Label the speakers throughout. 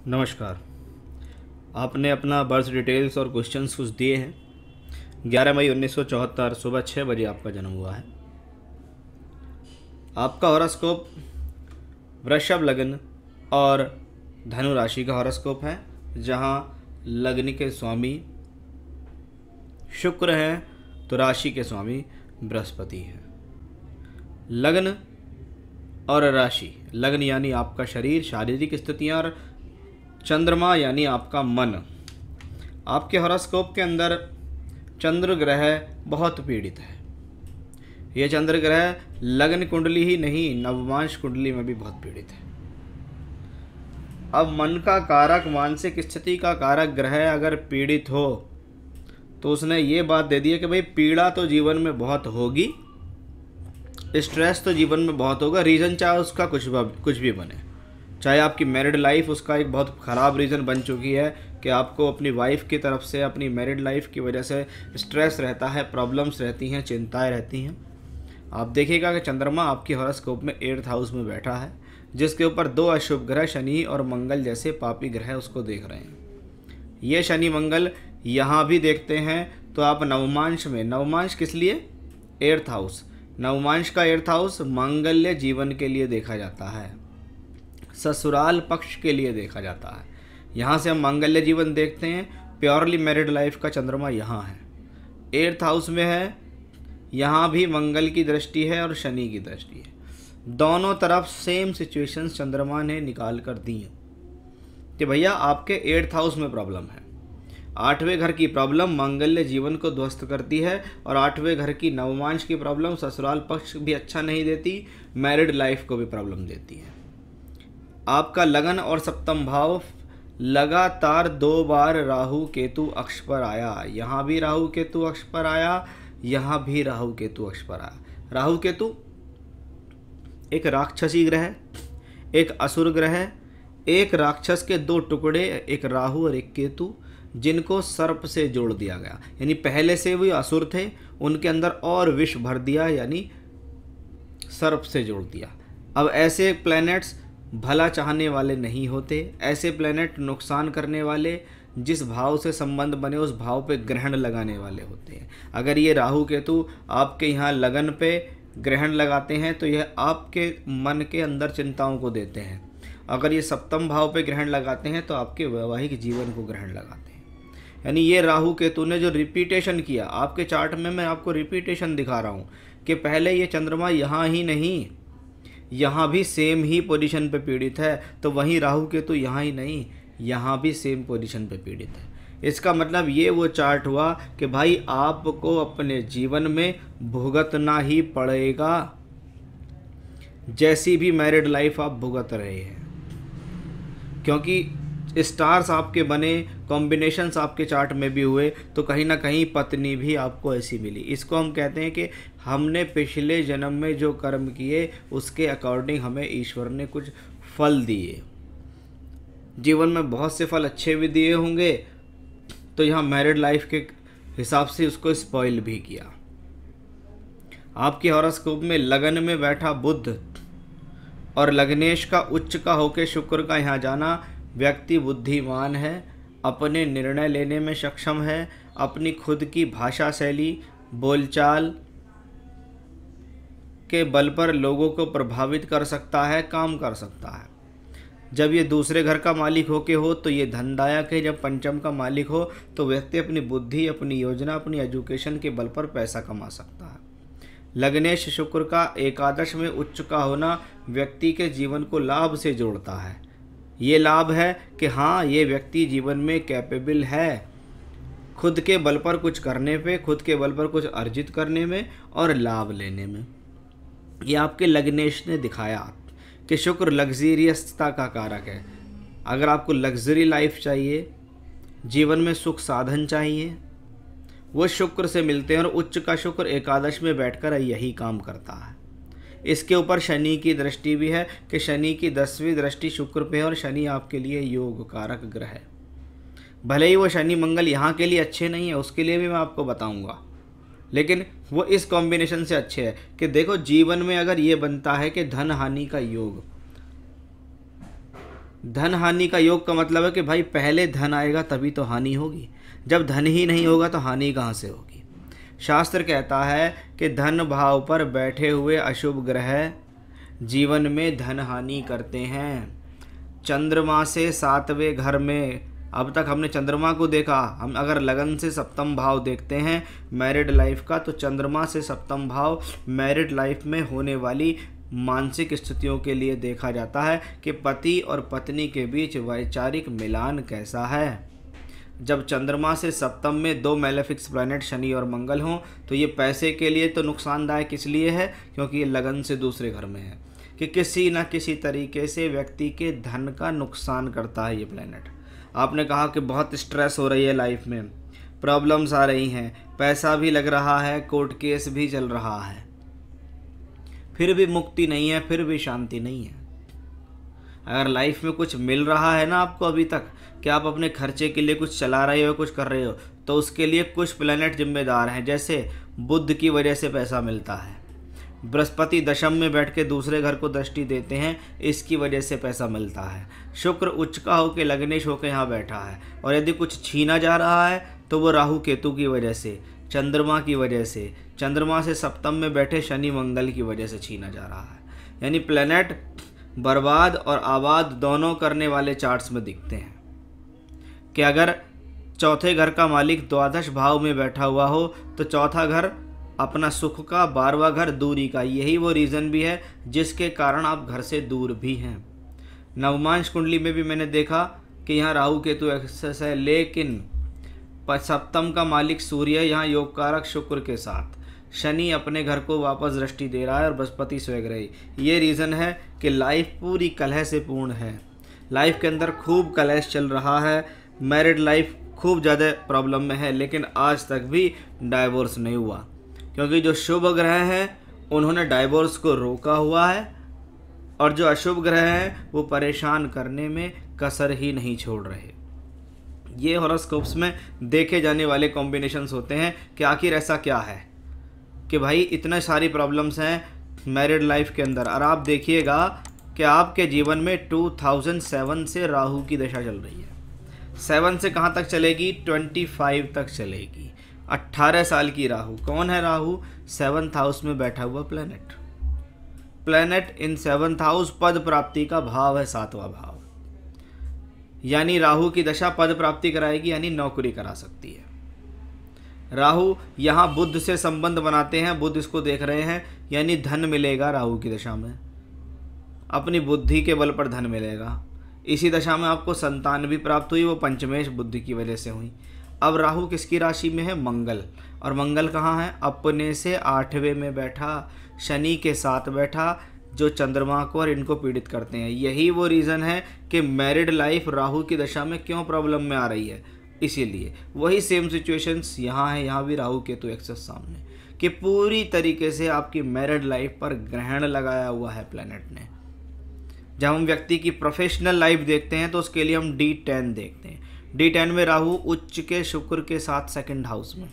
Speaker 1: नमस्कार। आपने अपना बर्थ डिटेल्स और क्वेश्चंस कुछ दिए हैं। 11 मई 1974 सुबह 6 बजे आपका जन्म हुआ है। आपका हॉरोस्कोप वृषभ लग्न और धनु राशि का हॉरोस्कोप है, जहां लग्न के स्वामी शुक्र हैं तो राशि के स्वामी बृहस्पति हैं। लग्न और राशि, लग्न यानी आपका शरीर, शारीरिक स्थितियाँ, और चंद्रमा यानी आपका मन। आपके हॉरोस्कोप के अंदर चंद्र ग्रह बहुत पीड़ित है। यह चंद्र ग्रह लग्न कुंडली ही नहीं, नवमांश कुंडली में भी बहुत पीड़ित है। अब मन का कारक, मानसिक स्थिति का कारक ग्रह अगर पीड़ित हो तो उसने ये बात दे दी है कि भाई पीड़ा तो जीवन में बहुत होगी, स्ट्रेस तो जीवन में बहुत होगा। रीज़न चाहे उसका कुछ भी बने, चाहे आपकी मैरिड लाइफ उसका एक बहुत ख़राब रीज़न बन चुकी है कि आपको अपनी वाइफ की तरफ से अपनी मैरिड लाइफ की वजह से स्ट्रेस रहता है, प्रॉब्लम्स रहती हैं, चिंताएं रहती हैं। आप देखिएगा कि चंद्रमा आपकी हॉरोस्कोप में 8th हाउस में बैठा है, जिसके ऊपर दो अशुभ ग्रह शनि और मंगल जैसे पापी ग्रह उसको देख रहे हैं। ये शनि मंगल यहाँ भी देखते हैं तो आप नवमांश में, नवमांश किस लिए? 8th house. नवमांश का 8th हाउस मांगल्य जीवन के लिए देखा जाता है, ससुराल पक्ष के लिए देखा जाता है। यहाँ से हम मांगल्य जीवन देखते हैं। प्योरली मैरिड लाइफ का चंद्रमा यहाँ है, 8th हाउस में है। यहाँ भी मंगल की दृष्टि है और शनि की दृष्टि है। दोनों तरफ सेम सिचुएशंस चंद्रमा ने निकाल कर दी हैं कि भैया आपके 8th हाउस में प्रॉब्लम है। 8वें घर की प्रॉब्लम मांगल्य जीवन को ध्वस्त करती है, और 8वें घर की नवमांश की प्रॉब्लम ससुराल पक्ष भी अच्छा नहीं देती, मैरिड लाइफ को भी प्रॉब्लम देती है। आपका लगन और सप्तम भाव लगातार 2 बार राहु केतु अक्ष पर आया। यहाँ भी राहु केतु अक्ष पर आया, यहाँ भी राहु केतु अक्ष पर आया। राहु केतु एक राक्षसी ग्रह, एक असुर ग्रह, एक राक्षस के 2 टुकड़े, एक राहु और एक केतु, जिनको सर्प से जोड़ दिया गया। यानी पहले से भी असुर थे, उनके अंदर और विष भर दिया, यानी सर्प से जोड़ दिया। अब ऐसे प्लैनेट्स भला चाहने वाले नहीं होते, ऐसे प्लैनेट नुकसान करने वाले, जिस भाव से संबंध बने उस भाव पे ग्रहण लगाने वाले होते हैं। अगर ये राहु केतु आपके यहाँ लगन पे ग्रहण लगाते हैं तो यह आपके मन के अंदर चिंताओं को देते हैं। अगर ये सप्तम भाव पे ग्रहण लगाते हैं तो आपके वैवाहिक जीवन को ग्रहण लगाते हैं। यानी ये राहु केतु ने जो रिपीटेशन किया आपके चार्ट में, मैं आपको रिपीटेशन दिखा रहा हूँ कि पहले ये चंद्रमा यहाँ ही नहीं, यहाँ भी सेम ही पोजीशन पे पीड़ित है, तो वहीं राहु केतु यहाँ ही नहीं, यहाँ भी सेम पोजीशन पे पीड़ित है। इसका मतलब ये वो चार्ट हुआ कि भाई आपको अपने जीवन में भुगतना ही पड़ेगा, जैसी भी मैरिड लाइफ आप भुगत रहे हैं, क्योंकि स्टार्स आपके बने, कॉम्बिनेशंस आपके चार्ट में भी हुए, तो कहीं ना कहीं पत्नी भी आपको ऐसी मिली। इसको हम कहते हैं कि हमने पिछले जन्म में जो कर्म किए उसके अकॉर्डिंग हमें ईश्वर ने कुछ फल दिए। जीवन में बहुत से फल अच्छे भी दिए होंगे, तो यहाँ मैरिड लाइफ के हिसाब से उसको स्पॉइल भी किया। आपके हॉरोस्कोप में लगन में बैठा बुध और लग्नेश का उच्च का होके शुक्र का यहाँ जाना, व्यक्ति बुद्धिमान है, अपने निर्णय लेने में सक्षम है, अपनी खुद की भाषा शैली, बोलचाल के बल पर लोगों को प्रभावित कर सकता है, काम कर सकता है। जब ये दूसरे घर का मालिक होके हो तो ये धनदायक है, जब पंचम का मालिक हो तो व्यक्ति अपनी बुद्धि, अपनी योजना, अपनी एजुकेशन के बल पर पैसा कमा सकता है। लग्नेश शुक्र का एकादश में उच्च का होना व्यक्ति के जीवन को लाभ से जोड़ता है। ये लाभ है कि हाँ, ये व्यक्ति जीवन में कैपेबल है खुद के बल पर कुछ करने पे, खुद के बल पर कुछ अर्जित करने में और लाभ लेने में। ये आपके लग्नेश ने दिखाया कि शुक्र लग्जरियसता का कारक है। अगर आपको लग्जरी लाइफ चाहिए, जीवन में सुख साधन चाहिए, वो शुक्र से मिलते हैं, और उच्च का शुक्र एकादश में बैठकर यही काम करता है। इसके ऊपर शनि की दृष्टि भी है कि शनि की 10वीं दृष्टि शुक्र पे है, और शनि आपके लिए योग कारक ग्रह है। भले ही वो शनि मंगल यहाँ के लिए अच्छे नहीं है, उसके लिए भी मैं आपको बताऊंगा, लेकिन वो इस कॉम्बिनेशन से अच्छे है कि देखो जीवन में अगर ये बनता है कि धन हानि का योग, धन हानि का योग का मतलब है कि भाई पहले धन आएगा तभी तो हानि होगी, जब धन ही नहीं होगा तो हानि कहाँ से होगी। शास्त्र कहता है कि धन भाव पर बैठे हुए अशुभ ग्रह जीवन में धन हानि करते हैं। चंद्रमा से 7वें घर में, अब तक हमने चंद्रमा को देखा, हम अगर लगन से सप्तम भाव देखते हैं मैरिड लाइफ का, तो चंद्रमा से सप्तम भाव मैरिड लाइफ में होने वाली मानसिक स्थितियों के लिए देखा जाता है कि पति और पत्नी के बीच वैचारिक मिलान कैसा है। जब चंद्रमा से सप्तम में 2 मैलेफिक्स प्लैनेट शनि और मंगल हों तो ये पैसे के लिए तो नुकसानदायक इसलिए है क्योंकि ये लगन से दूसरे घर में है, कि किसी न किसी तरीके से व्यक्ति के धन का नुकसान करता है ये प्लैनेट। आपने कहा कि बहुत स्ट्रेस हो रही है लाइफ में, प्रॉब्लम्स आ रही हैं, पैसा भी लग रहा है, कोर्ट केस भी चल रहा है, फिर भी मुक्ति नहीं है, फिर भी शांति नहीं है। अगर लाइफ में कुछ मिल रहा है ना आपको अभी तक, कि आप अपने खर्चे के लिए कुछ चला रहे हो, कुछ कर रहे हो, तो उसके लिए कुछ प्लैनेट जिम्मेदार हैं। जैसे बुध की वजह से पैसा मिलता है, बृहस्पति दशम में बैठ के दूसरे घर को दृष्टि देते हैं, इसकी वजह से पैसा मिलता है। शुक्र उच्चका होकर लग्नेश होकर यहाँ बैठा है, और यदि कुछ छीना जा रहा है तो वो राहु केतु की वजह से, चंद्रमा की वजह से, चंद्रमा से सप्तम में बैठे शनि मंगल की वजह से छीना जा रहा है। यानी प्लैनेट बर्बाद और आबाद दोनों करने वाले चार्ट्स में दिखते हैं कि अगर चौथे घर का मालिक द्वादश भाव में बैठा हुआ हो तो चौथा घर अपना सुख का, 12वां घर दूरी का। यही वो रीज़न भी है जिसके कारण आप घर से दूर भी हैं। नवमांश कुंडली में भी मैंने देखा कि यहाँ राहु केतु एक्सेस है, लेकिन सप्तम का मालिक सूर्य यहाँ योग कारक शुक्र के साथ, शनि अपने घर को वापस दृष्टि दे रहा है और बृहस्पति स्वग्रही। ये रीज़न है कि लाइफ पूरी कलह से पूर्ण है, लाइफ के अंदर खूब कलेश चल रहा है, मैरिड लाइफ खूब ज़्यादा प्रॉब्लम में है, लेकिन आज तक भी डाइवोर्स नहीं हुआ, क्योंकि जो शुभ ग्रह हैं उन्होंने डाइवोर्स को रोका हुआ है, और जो अशुभ ग्रह हैं वो परेशान करने में कसर ही नहीं छोड़ रहे। ये हॉरोस्कोप्स में देखे जाने वाले कॉम्बिनेशंस होते हैं कि आखिर ऐसा क्या है कि भाई इतने सारी प्रॉब्लम्स हैं मैरिड लाइफ के अंदर। और आप देखिएगा कि आपके जीवन में 2007 से राहु की दशा चल रही है। 7 से कहाँ तक चलेगी? 25 तक चलेगी। 18 साल की राहु। कौन है राहु? 7th हाउस में बैठा हुआ planet. Planet in 7th house पद प्राप्ति का भाव है, 7वां भाव। यानी राहु की दशा पद प्राप्ति कराएगी, यानी नौकरी करा सकती है। राहु यहाँ बुध से संबंध बनाते हैं, बुध इसको देख रहे हैं, यानी धन मिलेगा राहु की दशा में, अपनी बुद्धि के बल पर धन मिलेगा। इसी दशा में आपको संतान भी प्राप्त हुई, वो पंचमेश बुद्धि की वजह से हुई। अब राहु किसकी राशि में है? मंगल। और मंगल कहाँ है? अपने से 8वें में बैठा, शनि के साथ बैठा, जो चंद्रमा को और इनको पीड़ित करते हैं। यही वो रीज़न है कि मैरिड लाइफ राहु की दशा में क्यों प्रॉब्लम में आ रही है। इसीलिए वही सेम सिचुएशंस यहाँ है, यहाँ भी राहु केतु एक्सेस सामने, कि पूरी तरीके से आपकी मैरिड लाइफ पर ग्रहण लगाया हुआ है प्लैनेट ने। जब हम व्यक्ति की प्रोफेशनल लाइफ देखते हैं तो उसके लिए हम D10 देखते हैं। D10 में राहु उच्च के शुक्र के साथ 2nd हाउस में,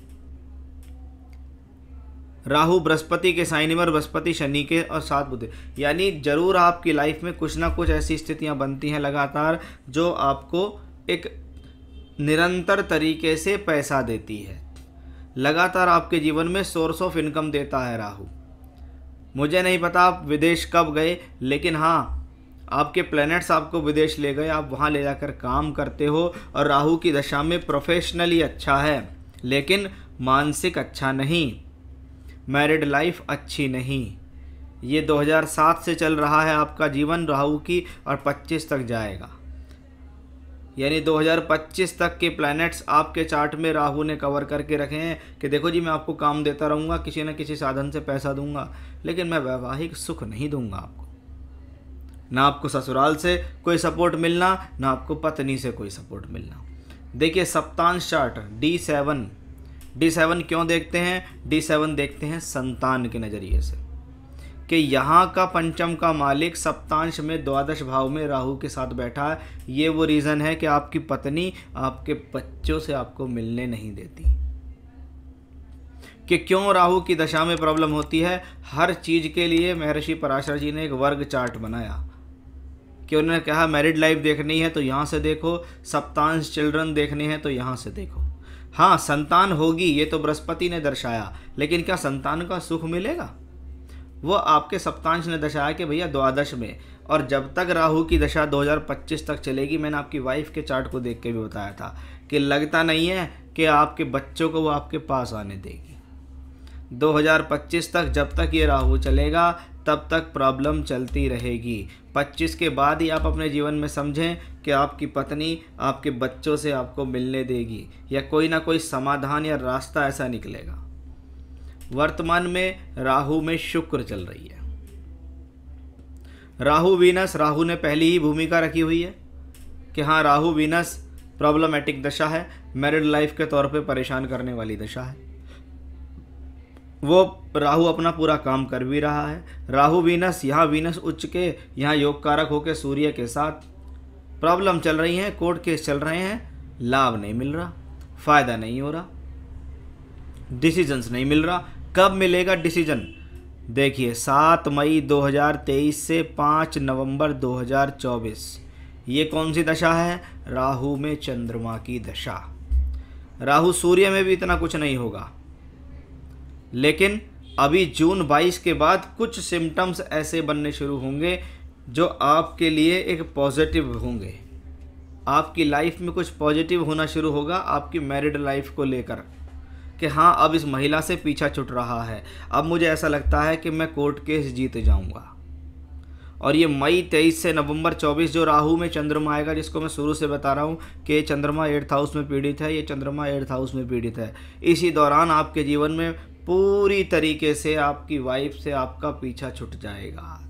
Speaker 1: राहु बृहस्पति के साइन में और बृहस्पति शनि के और 7 बुध। यानी जरूर आपकी लाइफ में कुछ ना कुछ ऐसी स्थितियां बनती हैं लगातार जो आपको एक निरंतर तरीके से पैसा देती है, लगातार आपके जीवन में सोर्स ऑफ इनकम देता है राहु। मुझे नहीं पता आप विदेश कब गए, लेकिन हाँ आपके प्लैनेट्स आपको विदेश ले गए, आप वहाँ ले जाकर काम करते हो। और राहु की दशा में प्रोफेशनली अच्छा है, लेकिन मानसिक अच्छा नहीं, मैरिड लाइफ अच्छी नहीं। ये 2007 से चल रहा है आपका जीवन राहु की, और 25 तक जाएगा। यानी 2025 तक के प्लैनेट्स आपके चार्ट में राहु ने कवर करके रखे हैं कि देखो जी मैं आपको काम देता रहूँगा, किसी न किसी साधन से पैसा दूंगा, लेकिन मैं वैवाहिक सुख नहीं दूंगा आपको। ना आपको ससुराल से कोई सपोर्ट मिलना, ना आपको पत्नी से कोई सपोर्ट मिलना। देखिए सप्तांश चार्ट D7 क्यों देखते हैं? D7 देखते हैं संतान के नज़रिए से, कि यहाँ का पंचम का मालिक सप्तांश में द्वादश भाव में राहु के साथ बैठा है। ये वो रीज़न है कि आपकी पत्नी आपके बच्चों से आपको मिलने नहीं देती। कि क्यों राहु की दशा में प्रॉब्लम होती है? हर चीज़ के लिए महर्षि पराशर जी ने एक वर्ग चार्ट बनाया कि उन्होंने कहा मैरिड लाइफ देखनी है तो यहाँ से देखो, सप्तांश चिल्ड्रन देखने हैं तो यहाँ से देखो। हाँ, संतान होगी ये तो बृहस्पति ने दर्शाया, लेकिन क्या संतान का सुख मिलेगा? वो आपके सप्तांश ने दर्शाया कि भैया द्वादश में, और जब तक राहु की दशा 2025 तक चलेगी, मैंने आपकी वाइफ के चार्ट को देख के भी बताया था कि लगता नहीं है कि आपके बच्चों को वो आपके पास आने देगी। 2025 तक जब तक ये राहु चलेगा तब तक प्रॉब्लम चलती रहेगी। 25 के बाद ही आप अपने जीवन में समझें कि आपकी पत्नी आपके बच्चों से आपको मिलने देगी, या कोई ना कोई समाधान या रास्ता ऐसा निकलेगा। वर्तमान में राहु में शुक्र चल रही है। राहु वीनस, राहु ने पहली ही भूमिका रखी हुई है कि हाँ, राहु वीनस प्रॉब्लमेटिक दशा है, मैरिड लाइफ के तौर पे परेशान करने वाली दशा है। वो राहु अपना पूरा काम कर भी रहा है। राहु वीनस, यहाँ वीनस उच्च के, यहाँ योग कारक होकर सूर्य के साथ प्रॉब्लम चल रही है, कोर्ट केस चल रहे हैं, लाभ नहीं मिल रहा, फायदा नहीं हो रहा, डिसीजंस नहीं मिल रहा। कब मिलेगा डिसीजन? देखिए 7 मई 2023 से 5 नवंबर 2024, ये कौन सी दशा है? राहु में चंद्रमा की दशा। राहु सूर्य में भी इतना कुछ नहीं होगा, लेकिन अभी जून 22 के बाद कुछ सिम्टम्स ऐसे बनने शुरू होंगे जो आपके लिए एक पॉजिटिव होंगे। आपकी लाइफ में कुछ पॉजिटिव होना शुरू होगा आपकी मैरिड लाइफ को लेकर कि हाँ, अब इस महिला से पीछा छूट रहा है, अब मुझे ऐसा लगता है कि मैं कोर्ट केस जीत जाऊंगा। और ये मई 23 से नवंबर 24 जो राहु में चंद्रमा आएगा, जिसको मैं शुरू से बता रहा हूँ कि ये चंद्रमा 8th हाउस में पीड़ित है, ये चंद्रमा 8th हाउस में पीड़ित है। इसी दौरान आपके जीवन में पूरी तरीके से आपकी वाइफ से आपका पीछा छूट जाएगा।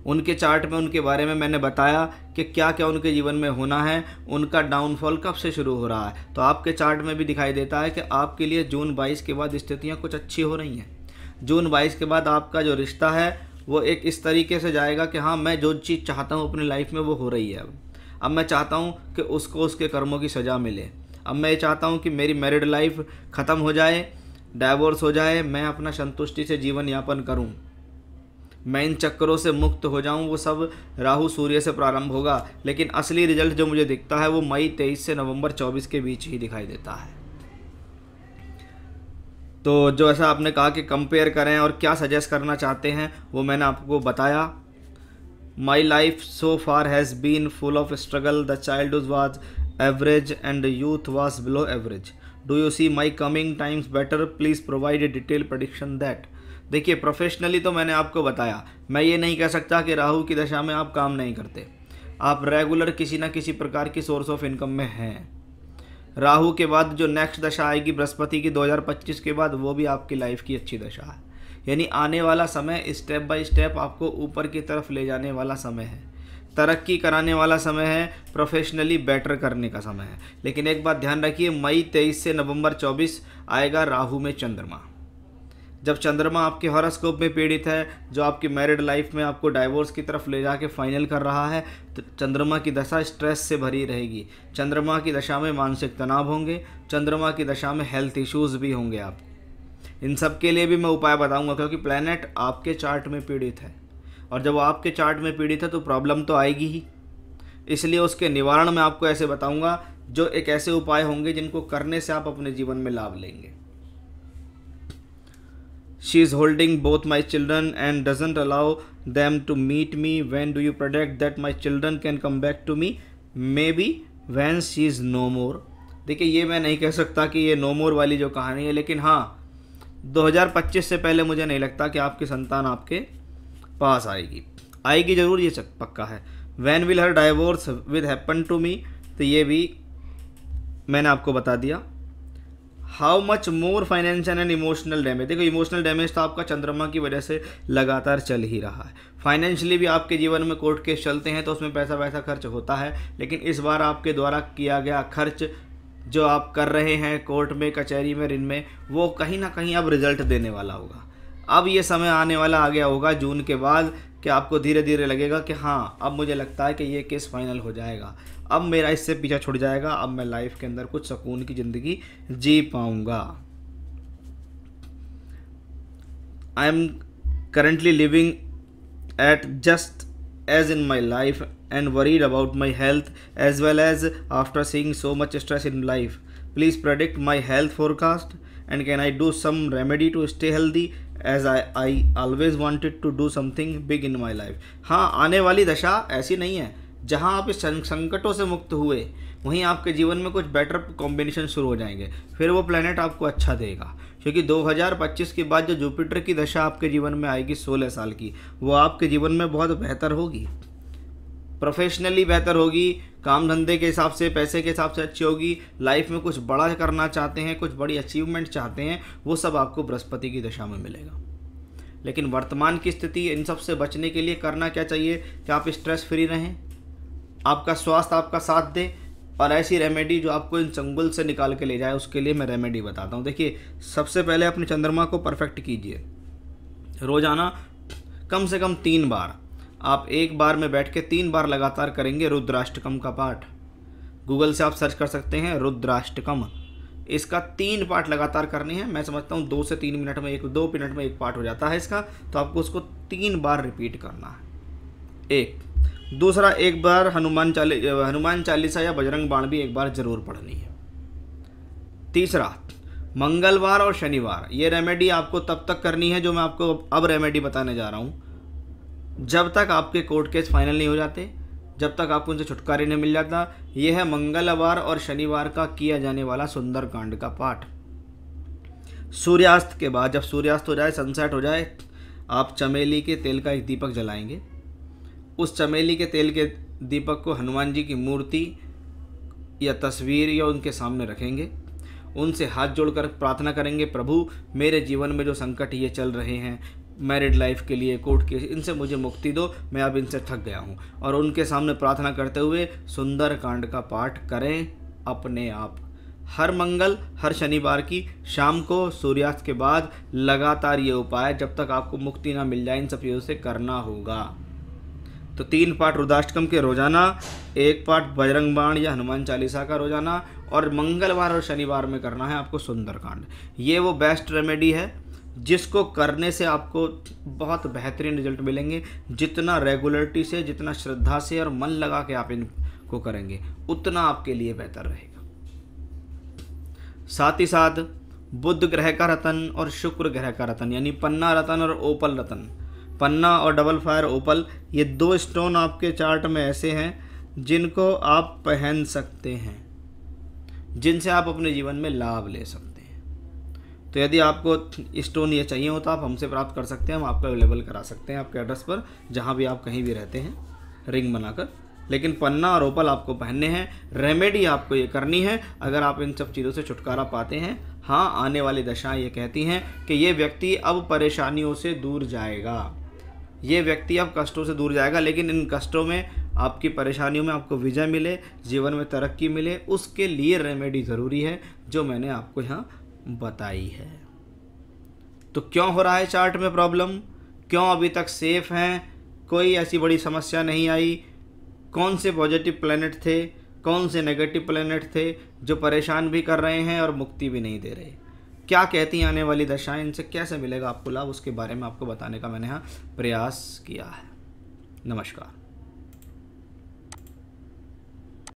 Speaker 1: उनके चार्ट में उनके बारे में मैंने बताया कि क्या क्या उनके जीवन में होना है, उनका डाउनफॉल कब से शुरू हो रहा है। तो आपके चार्ट में भी दिखाई देता है कि आपके लिए जून 22 के बाद स्थितियाँ कुछ अच्छी हो रही हैं। जून 22 के बाद आपका जो रिश्ता है वो एक इस तरीके से जाएगा कि हाँ, मैं जो चीज़ चाहता हूँ अपनी लाइफ में वो हो रही है। अब मैं चाहता हूँ कि उसको उसके कर्मों की सज़ा मिले। अब मैं ये चाहता हूँ कि मेरी मैरिड लाइफ ख़त्म हो जाए, डाइवोर्स हो जाए, मैं अपना संतुष्टि से जीवन यापन करूँ, मैं इन चक्करों से मुक्त हो जाऊं। वो सब राहु सूर्य से प्रारंभ होगा, लेकिन असली रिजल्ट जो मुझे दिखता है वो मई 23 से नवंबर 24 के बीच ही दिखाई देता है। तो जो ऐसा आपने कहा कि कंपेयर करें और क्या सजेस्ट करना चाहते हैं वो मैंने आपको बताया। My life so far has been full of struggle, the childhood was average and youth was below average, do you see my coming times better, please provide a detail prediction that. देखिए, professionally तो मैंने आपको बताया, मैं ये नहीं कह सकता कि राहु की दशा में आप काम नहीं करते, आप रेगुलर किसी ना किसी प्रकार की सोर्स ऑफ इनकम में हैं। राहु के बाद जो नेक्स्ट दशा आएगी बृहस्पति की 2025 के बाद, वो भी आपकी लाइफ की अच्छी दशा है। यानी आने वाला समय स्टेप बाय स्टेप आपको ऊपर की तरफ ले जाने वाला समय है, तरक्की कराने वाला समय है, प्रोफेशनली बेटर करने का समय है। लेकिन एक बात ध्यान रखिए, मई 23 से नवंबर 24 आएगा राहु में चंद्रमा। जब चंद्रमा आपके हॉरोस्कोप में पीड़ित है, जो आपकी मैरिड लाइफ में आपको डाइवोर्स की तरफ ले जाके फाइनल कर रहा है, तो चंद्रमा की दशा स्ट्रेस से भरी रहेगी। चंद्रमा की दशा में मानसिक तनाव होंगे, चंद्रमा की दशा में हेल्थ इश्यूज़ भी होंगे। आप इन सब के लिए भी मैं उपाय बताऊंगा, क्योंकि प्लैनेट आपके चार्ट में पीड़ित है, और जब वो आपके चार्ट में पीड़ित है तो प्रॉब्लम तो आएगी ही। इसलिए उसके निवारण में आपको ऐसे बताऊंगा जो एक ऐसे उपाय होंगे जिनको करने से आप अपने जीवन में लाभ लेंगे। She is holding both my children and doesn't allow them to meet me. When do you predict that my children can come back to me? Maybe when she is no more. देखिए, ये मैं नहीं कह सकता कि ये no more वाली जो कहानी है, लेकिन हाँ, 2025 से पहले मुझे नहीं लगता कि आपकी संतान आपके पास आएगी जरूर, ये पक्का है। When will her divorce will happen to me? तो ये भी मैंने आपको बता दिया। How much more financial and emotional damage. देखो, इमोशनल डैमेज तो आपका चंद्रमा की वजह से लगातार चल ही रहा है। फाइनेंशियली भी आपके जीवन में कोर्ट केस चलते हैं तो उसमें पैसा वैसा खर्च होता है, लेकिन इस बार आपके द्वारा किया गया खर्च जो आप कर रहे हैं कोर्ट में, कचहरी में, ऋण में, वो कहीं ना कहीं अब रिजल्ट देने वाला होगा। अब ये समय आने वाला आ गया होगा जून के बाद कि आपको धीरे धीरे लगेगा कि हाँ, अब मुझे लगता है कि ये केस फाइनल हो जाएगा, अब मेरा इससे पीछा छूट जाएगा, अब मैं लाइफ के अंदर कुछ सुकून की ज़िंदगी जी पाऊँगा। I am currently living at just as in my life and worried about my health as well as after seeing so much stress in life. Please predict my health forecast and can I do some remedy to stay healthy as I always wanted to do something big in my life. हाँ, आने वाली दशा ऐसी नहीं है, जहाँ आप इस संकटों से मुक्त हुए वहीं आपके जीवन में कुछ बेटर कॉम्बिनेशन शुरू हो जाएंगे। फिर वो प्लेनेट आपको अच्छा देगा, क्योंकि 2025 के बाद जो जुपिटर की दशा आपके जीवन में आएगी 16 साल की, वो आपके जीवन में बहुत बेहतर होगी, प्रोफेशनली बेहतर होगी, काम धंधे के हिसाब से, पैसे के हिसाब से अच्छी होगी। लाइफ में कुछ बड़ा करना चाहते हैं, कुछ बड़ी अचीवमेंट चाहते हैं, वो सब आपको बृहस्पति की दशा में मिलेगा। लेकिन वर्तमान की स्थिति, इन सब से बचने के लिए करना क्या चाहिए कि आप स्ट्रेस फ्री रहें, आपका स्वास्थ्य आपका साथ दे, और ऐसी रेमेडी जो आपको इन चंगुल से निकाल के ले जाए, उसके लिए मैं रेमेडी बताता हूँ। देखिए, सबसे पहले अपने चंद्रमा को परफेक्ट कीजिए। रोज़ाना कम से कम 3 बार, आप एक बार में बैठ के 3 बार लगातार करेंगे रुद्राष्टकम का पाठ। गूगल से आप सर्च कर सकते हैं रुद्राष्टकम, इसका 3 पाठ लगातार करने हैं। मैं समझता हूँ 2 से 3 मिनट में 2 मिनट में एक पाठ हो जाता है इसका, तो आपको उसको 3 बार रिपीट करना है। एक दूसरा, एक बार हनुमान चालीसा या बजरंग बाण भी एक बार जरूर पढ़नी है। तीसरा, मंगलवार और शनिवार, ये रेमेडी आपको तब तक करनी है जो मैं आपको अब रेमेडी बताने जा रहा हूँ, जब तक आपके कोर्ट केस फाइनल नहीं हो जाते, जब तक आपको उनसे छुटकारा नहीं मिल जाता। यह है मंगलवार और शनिवार का किया जाने वाला सुंदरकांड का पाठ। सूर्यास्त के बाद, जब सूर्यास्त हो जाए, सनसेट हो जाए, आप चमेली के तेल का एक दीपक जलाएंगे। उस चमेली के तेल के दीपक को हनुमान जी की मूर्ति या तस्वीर या उनके सामने रखेंगे, उनसे हाथ जोड़कर प्रार्थना करेंगे, प्रभु मेरे जीवन में जो संकट ये चल रहे हैं, मैरिड लाइफ के लिए, कोर्ट केस, इनसे मुझे मुक्ति दो, मैं अब इनसे थक गया हूँ। और उनके सामने प्रार्थना करते हुए सुंदरकांड का पाठ करें अपने आप। हर मंगल, हर शनिवार की शाम को सूर्यास्त के बाद लगातार ये उपाय, जब तक आपको मुक्ति ना मिल जाए, इन सब चीज़ों से करना होगा। तो 3 पाठ रुद्राष्टकम के रोजाना, 1 पाठ बजरंग बाण या हनुमान चालीसा का रोजाना, और मंगलवार और शनिवार में करना है आपको सुंदरकांड। ये वो बेस्ट रेमेडी है जिसको करने से आपको बहुत बेहतरीन रिजल्ट मिलेंगे। जितना रेगुलरिटी से, जितना श्रद्धा से और मन लगा के आप इनको करेंगे, उतना आपके लिए बेहतर रहेगा। साथ ही साथ बुध ग्रह का रतन और शुक्र ग्रह का रतन, यानी पन्ना रतन और ओपल रतन, पन्ना और डबल फायर ओपल, ये 2 स्टोन आपके चार्ट में ऐसे हैं जिनको आप पहन सकते हैं, जिनसे आप अपने जीवन में लाभ ले सकते हैं। तो यदि आपको स्टोन ये चाहिए हो तो आप हमसे प्राप्त कर सकते हैं, हम आपको अवेलेबल करा सकते हैं आपके एड्रेस पर, जहाँ भी आप कहीं भी रहते हैं, रिंग बनाकर। लेकिन पन्ना और ओपल आपको पहनने हैं। रेमेडी आपको ये करनी है अगर आप इन सब चीज़ों से छुटकारा पाते हैं। हाँ, आने वाली दशाएं ये कहती हैं कि ये व्यक्ति अब परेशानियों से दूर जाएगा, ये व्यक्ति अब कष्टों से दूर जाएगा। लेकिन इन कष्टों में, आपकी परेशानियों में आपको विजय मिले, जीवन में तरक्की मिले, उसके लिए रेमेडी ज़रूरी है जो मैंने आपको यहाँ बताई है। तो क्यों हो रहा है चार्ट में प्रॉब्लम, क्यों अभी तक सेफ हैं, कोई ऐसी बड़ी समस्या नहीं आई, कौन से पॉजिटिव प्लैनेट थे, कौन से नेगेटिव प्लैनेट थे जो परेशान भी कर रहे हैं और मुक्ति भी नहीं दे रहे, क्या कहती हैं आने वाली दशाएं, इनसे कैसे मिलेगा आपको लाभ, उसके बारे में आपको बताने का मैंने यहाँ प्रयास किया है। नमस्कार।